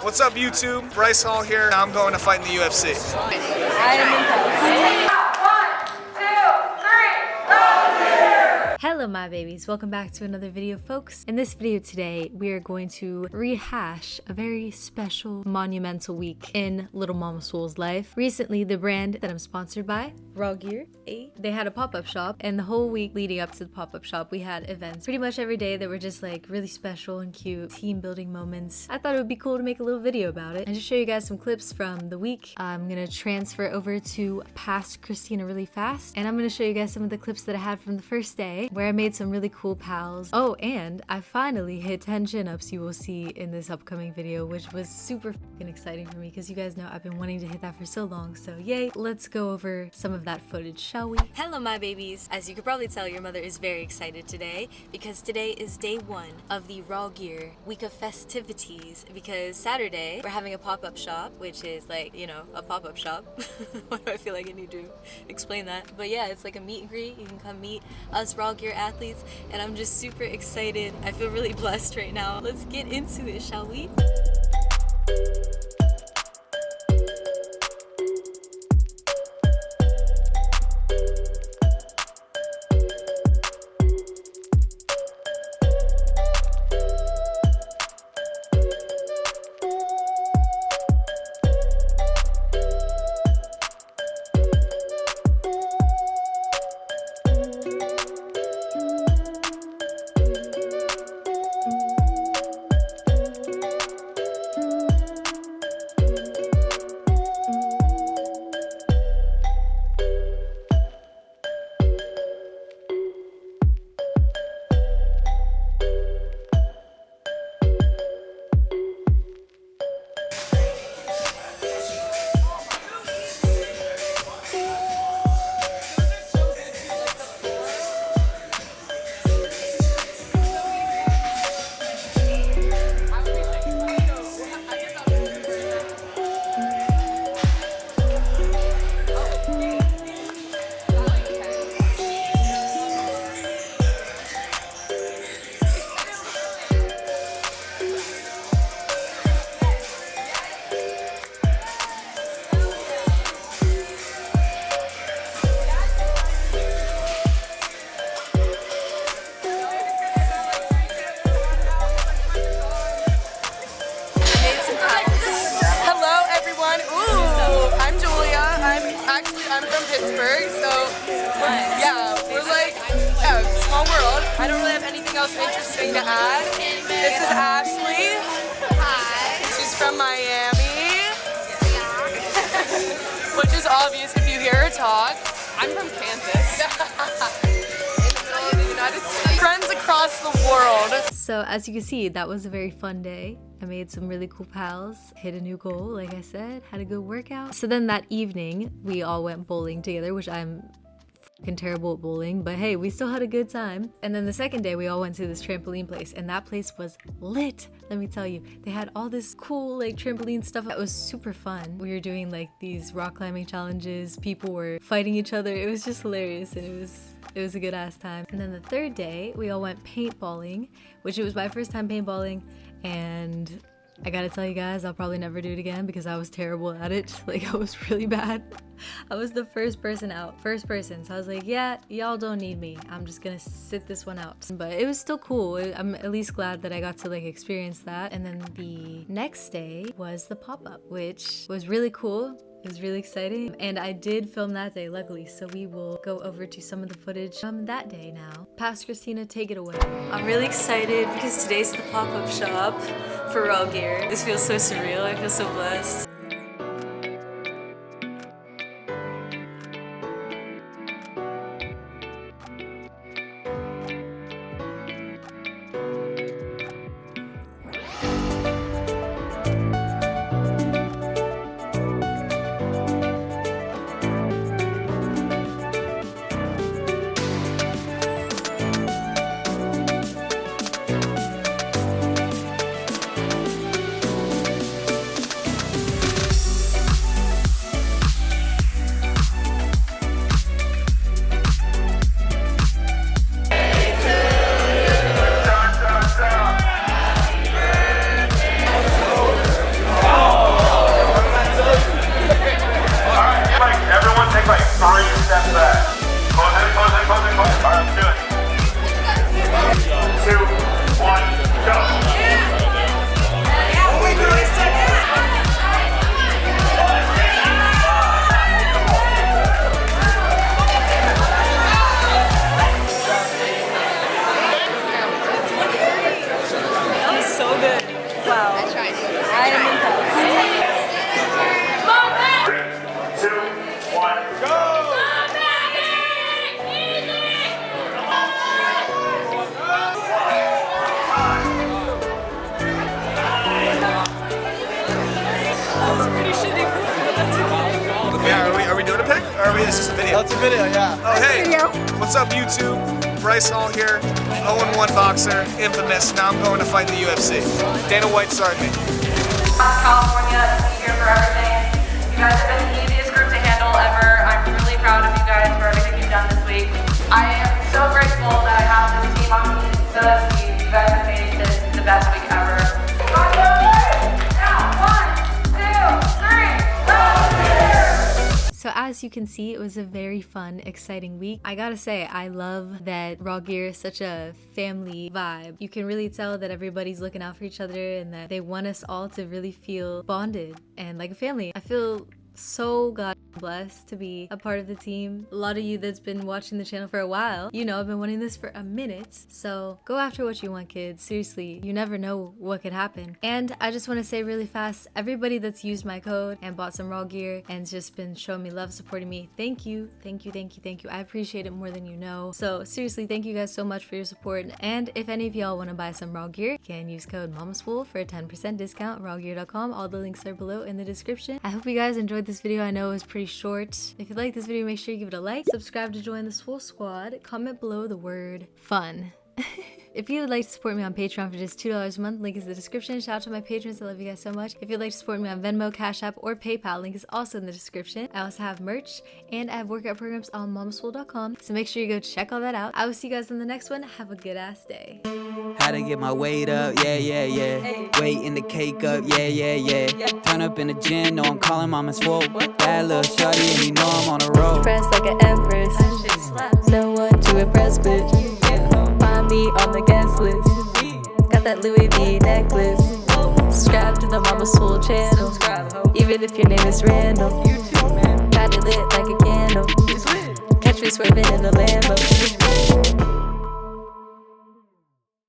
What's up, YouTube? Bryce Hall here. I'm going to fight in the UFC. Hello my babies, welcome back to another video folks. In this video today, we are going to rehash a very special, monumental week in little Mama Swole's life. Recently, the brand that I'm sponsored by, Rawgear, they had a pop-up shop, and the whole week leading up to the pop-up shop, we had events pretty much every day that were just like really special and cute, team building moments. I thought it would be cool to make a little video about it and just show you guys some clips from the week. I'm gonna transfer over to past Christina really fast, and I'm gonna show you guys some of the clips that I had from the first day, where I made some really cool pals. Oh, and I finally hit 10 chin-ups, you will see in this upcoming video, which was super fucking exciting for me because you guys know I've been wanting to hit that for so long. So yay, let's go over some of that footage, shall we? Hello my babies. As you could probably tell, your mother is very excited today because today is day one of the Rawgear week of festivities, because Saturday we're having a pop-up shop, which is like, you know, a pop-up shop. Why do I feel like I need to explain that? But yeah, it's like a meet and greet. You can come meet us Rawgear athletes, and I'm just super excited. I feel really blessed right now. Let's get into it, shall we? I'm from Pittsburgh, so yeah, we're like, small world. I don't really have anything else interesting to add. This is Ashley. Hi. She's from Miami, which is obvious if you hear her talk. I'm from Kansas. In the middle of the United States. Friends across the world. So as you can see, that was a very fun day. I made some really cool pals, hit a new goal, like I said, had a good workout. So then that evening, we all went bowling together, which I'm fucking terrible at bowling, but hey, we still had a good time. And then the second day, we all went to this trampoline place, and that place was lit. Let me tell you, they had all this cool like trampoline stuff. That was super fun. We were doing like these rock climbing challenges. People were fighting each other. It was just hilarious, and it was a good ass time. And then the third day, we all went paintballing, which it was my first time paintballing, and I gotta tell you guys, I'll probably never do it again because I was terrible at it. Like, I was really bad. I was the first person out, so I was like, yeah, y'all don't need me. I'm just gonna sit this one out. But it was still cool. I'm at least glad that I got to like experience that. And then the next day was the pop-up, which was really cool. It was really exciting, and I did film that day, luckily, so we will go over to some of the footage from that day now. Past Christina, take it away. I'm really excited because today's the pop-up shop for Rawgear. This feels so surreal. I feel so blessed. Yeah, are we doing a pic? Or is this a video? That's a video, yeah. Oh, hey. What's up, YouTube? Bryce Hall here, 0-1 boxer, infamous. Now I'm going to fight in the UFC. Dana White started me. California, here for everything. You guys have been the easiest group to handle ever. I'm really proud of you guys for everything you've done this week. I am so grateful that I have this team on me. So sweet. You guys have made this the best week ever. So as you can see, it was a very fun, exciting week. I gotta say, I love that Rawgear is such a family vibe. You can really tell that everybody's looking out for each other and that they want us all to really feel bonded and like a family. I feel so blessed to be a part of the team. A lot of you that's been watching the channel for a while, you know I've been wanting this for a minute. So go after what you want, kids. Seriously, you never know what could happen. And I just want to say really fast, everybody that's used my code and bought some Rawgear and just been showing me love, supporting me, thank you, thank you, thank you, thank you. I appreciate it more than you know. So seriously, thank you guys so much for your support. And if any of y'all want to buy some Rawgear, you can use code MamaSwole for a 10% discount, rawgear.com. All the links are below in the description. I hope you guys enjoyed this video. I know it was pretty short. If you like this video, make sure you give it a like, subscribe to join the Swole Squad, comment below the word fun. If you would like to support me on Patreon for just $2 a month, link is in the description. Shout out to my patrons, I love you guys so much. If you'd like to support me on Venmo, Cash App, or PayPal, link is also in the description. I also have merch, and I have workout programs on mamaswole.com, so make sure you go check all that out. I will see you guys in the next one. Have a good ass day. How to get my weight up, yeah. Weight in the cake up, yeah. Turn up in the gym, know I'm calling Mama Swole. Bad little shawty, and you know I'm on a roll. Press like an empress, no one to impress with. Find me on the guest list. Got that Louis V necklace. Subscribe to the Mama Swole channel. Even if your name is random. Got it lit like a candle. Catch me swerving in the Lambo.